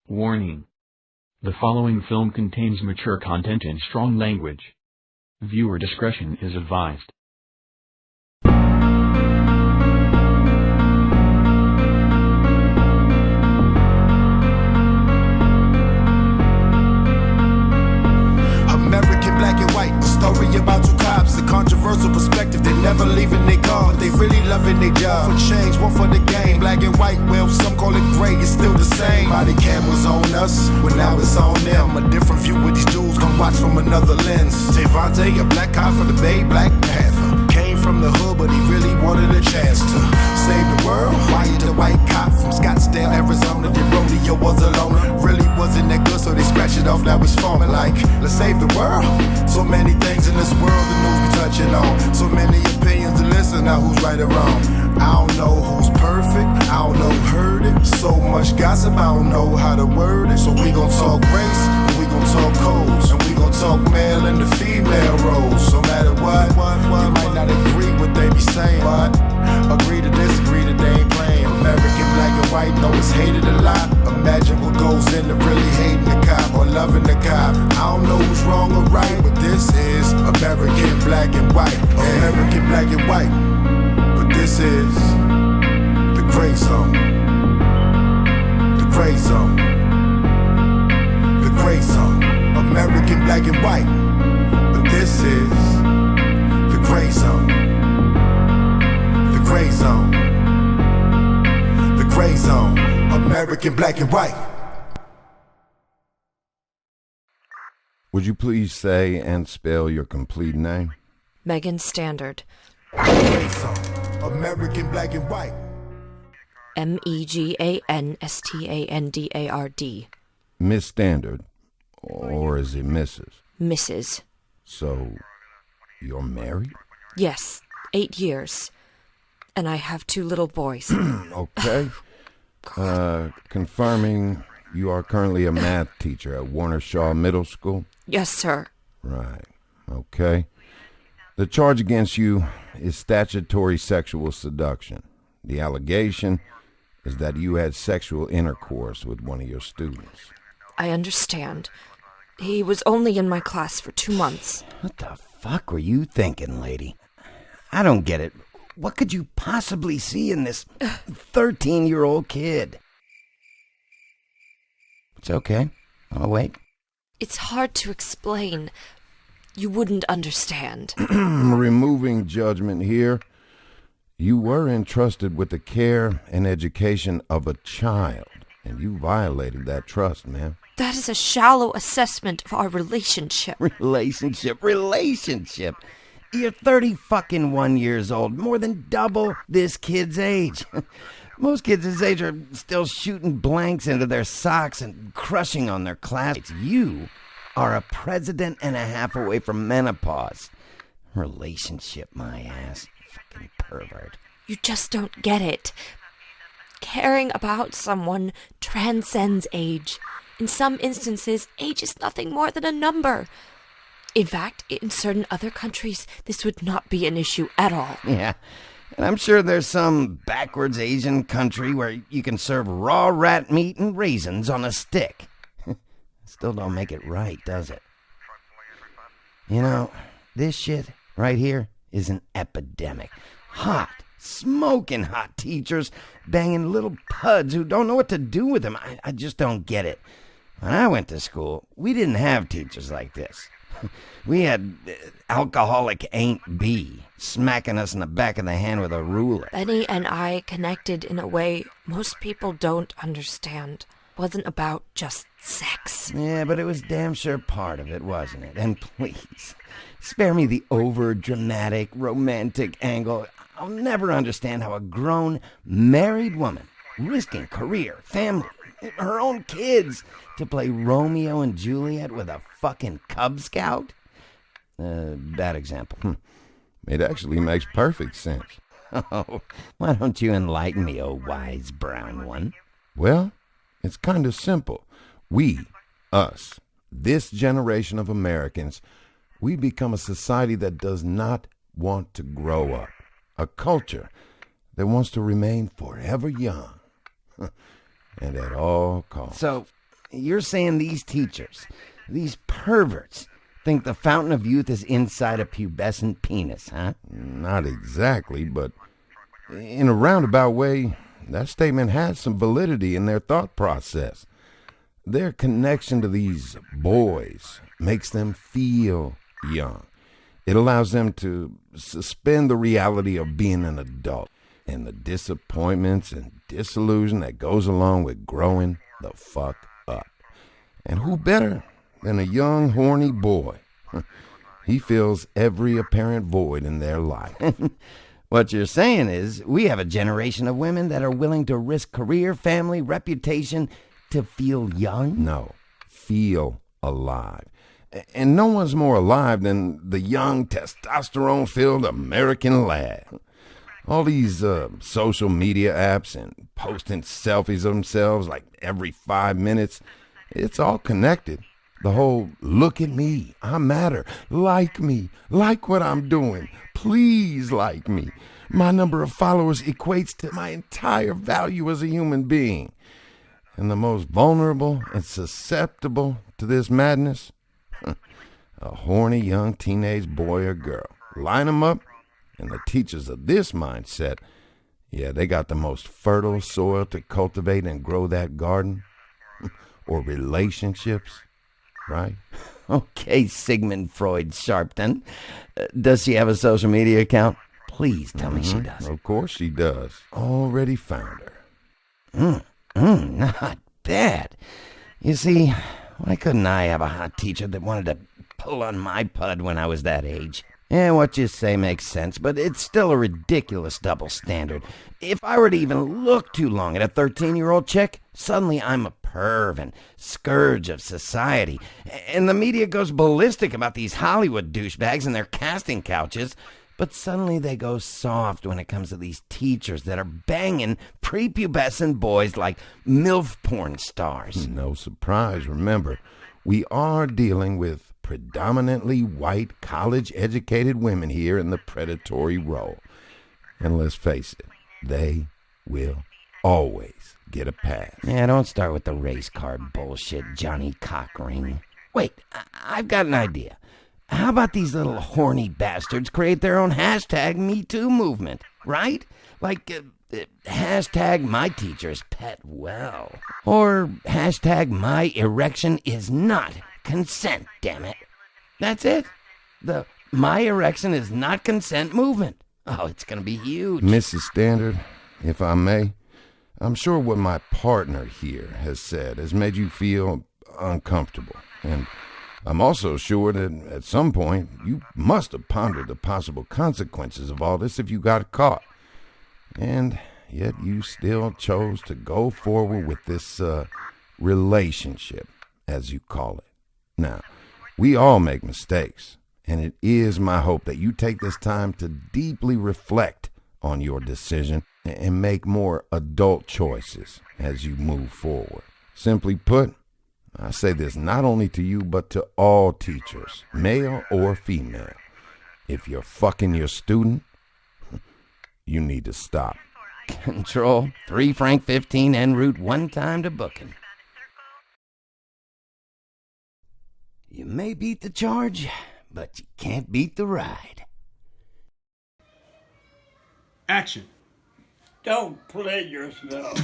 Warning. The following film contains mature content and strong language. Viewer discretion is advised. American black and white, a story about two cops, a controversial perspective. They never leaving their guard, they really loving their job. For change, one for the game, black and white, well some call it gray, it's still the same. Body cameras on us, well now it's on them. A different view with these dudes, come watch from another lens. Tavante, a black cop from the Bay, Black Panther. Came from the hood, but he really wanted a chance to save the world. Wyatt the white cop from Scottsdale, Arizona. The rodeo was a loner, really wasn't that good, so they scratched it off, now he's forming like, let's save the world. So many things in this world the news be touching on. So many opinions to listen, now who's right or wrong? I don't know who's perfect, I don't know who heard it. So much gossip, I don't know how to word it. So we gon' talk race, and we gon' talk codes, and we gon' talk male and the female roles. No matter what, you might not agree what they be saying, but agree to disagree that they ain't playing. American black and white, though it's hated a lot. Imagine what goes into really hating the cop or loving the cop. I don't know who's wrong or right, but this is American black and white. American black and white, but this is the gray zone. The gray zone. The gray zone. American black and white, but this is the gray zone. The gray zone. The gray zone. American black and white. Would you please say and spell your complete name? Megan Standard. Gray zone. American black and white. Meganstandard. Miss Standard, or is it Mrs.? Mrs. So, you're married? Yes, 8 years. And I have 2 little boys. Okay. Confirming you are currently a math teacher at Warner Shaw Middle School? Yes, sir. Right. Okay. The charge against you is statutory sexual seduction. The allegation is that you had sexual intercourse with one of your students. I understand. He was only in my class for 2 months. What the fuck were you thinking, lady? I don't get it. What could you possibly see in this 13-year-old kid? It's okay. I'll wait. It's hard to explain. You wouldn't understand. Removing judgment here. You were entrusted with the care and education of a child, and you violated that trust, ma'am. That is a shallow assessment of our relationship. Relationship. You're 30-fucking-1 years old, more than double this kid's age. Most kids his age are still shooting blanks into their socks and crushing on their classmates. You are a president and a half away from menopause. Relationship, my ass. Fucking pervert. You just don't get it. Caring about someone transcends age. In some instances, age is nothing more than a number. In fact, in certain other countries, this would not be an issue at all. Yeah, and I'm sure there's some backwards Asian country where you can serve raw rat meat and raisins on a stick. Still don't make it right, does it? You know, this shit right here is an epidemic. Hot, smoking hot teachers banging little puds who don't know what to do with them. I just don't get it. When I went to school, we didn't have teachers like this. We had alcoholic Aunt B smacking us in the back of the hand with a ruler. Benny and I connected in a way most people don't understand. Wasn't about just sex. Yeah, but it was damn sure part of it, wasn't it? And please, spare me the over-dramatic, romantic angle. I'll never understand how a grown, married woman, risking career, family, her own kids, to play Romeo and Juliet with a fucking Cub Scout? Bad example. It actually makes perfect sense. Oh, why don't you enlighten me, oh wise brown one? Well, it's kind of simple. We, us, this generation of Americans, we become a society that does not want to grow up. A culture that wants to remain forever young. And at all costs. So, You're saying these teachers, these perverts, think the fountain of youth is inside a pubescent penis, huh? Not exactly, but in a roundabout way, that statement has some validity in their thought process. Their connection to these boys makes them feel young. It allows them to suspend the reality of being an adult and the disappointments and disillusion that goes along with growing the fuck up. And who better than a young, horny boy? He fills every apparent void in their life. What you're saying is we have a generation of women that are willing to risk career, family, reputation to feel young? No, feel alive. And no one's more alive than the young, testosterone-filled American lad. All these social media apps and posting selfies of themselves like every 5 minutes, it's all connected. The whole, look at me, I matter, like me, like what I'm doing, please like me. My number of followers equates to my entire value as a human being. And the most vulnerable and susceptible to this madness? A horny young teenage boy or girl. Line 'em up, and the teachers of this mindset, yeah, they got the most fertile soil to cultivate and grow that garden. Or relationships, right? Okay, Sigmund Freud Sharpton. Does she have a social media account? Please tell me she does. Of course she does. Already found her. Not bad. You see, why couldn't I have a hot teacher that wanted to pull on my pud when I was that age? Yeah, what you say makes sense, but it's still a ridiculous double standard. If I were to even look too long at a 13-year-old chick, suddenly I'm a perv and scourge of society. And the media goes ballistic about these Hollywood douchebags and their casting couches, but suddenly they go soft when it comes to these teachers that are banging prepubescent boys like MILF porn stars. No surprise. Remember, we are dealing with predominantly white, college-educated women here in the predatory role. And let's face it, they will always get a pass. Yeah, don't start with the race card bullshit, Johnny Cockring. Wait, I've got an idea. How about these little horny bastards create their own hashtag #MeToo movement, right? Like, hashtag my teacher's pet well. Or hashtag my erection is not consent, damn it. That's it. The my erection is not consent movement. Oh, it's going to be huge. Mrs. Standard, if I may, I'm sure what my partner here has said has made you feel uncomfortable. And I'm also sure that at some point you must have pondered the possible consequences of all this if you got caught. And yet you still chose to go forward with this relationship, as you call it. Now, we all make mistakes, and it is my hope that you take this time to deeply reflect on your decision and make more adult choices as you move forward. Simply put, I say this not only to you, but to all teachers, male or female. If you're fucking your student, you need to stop. Control 3 Frank 15 en route 1 time to booking. You may beat the charge, but you can't beat the ride. Action. Don't play yourself.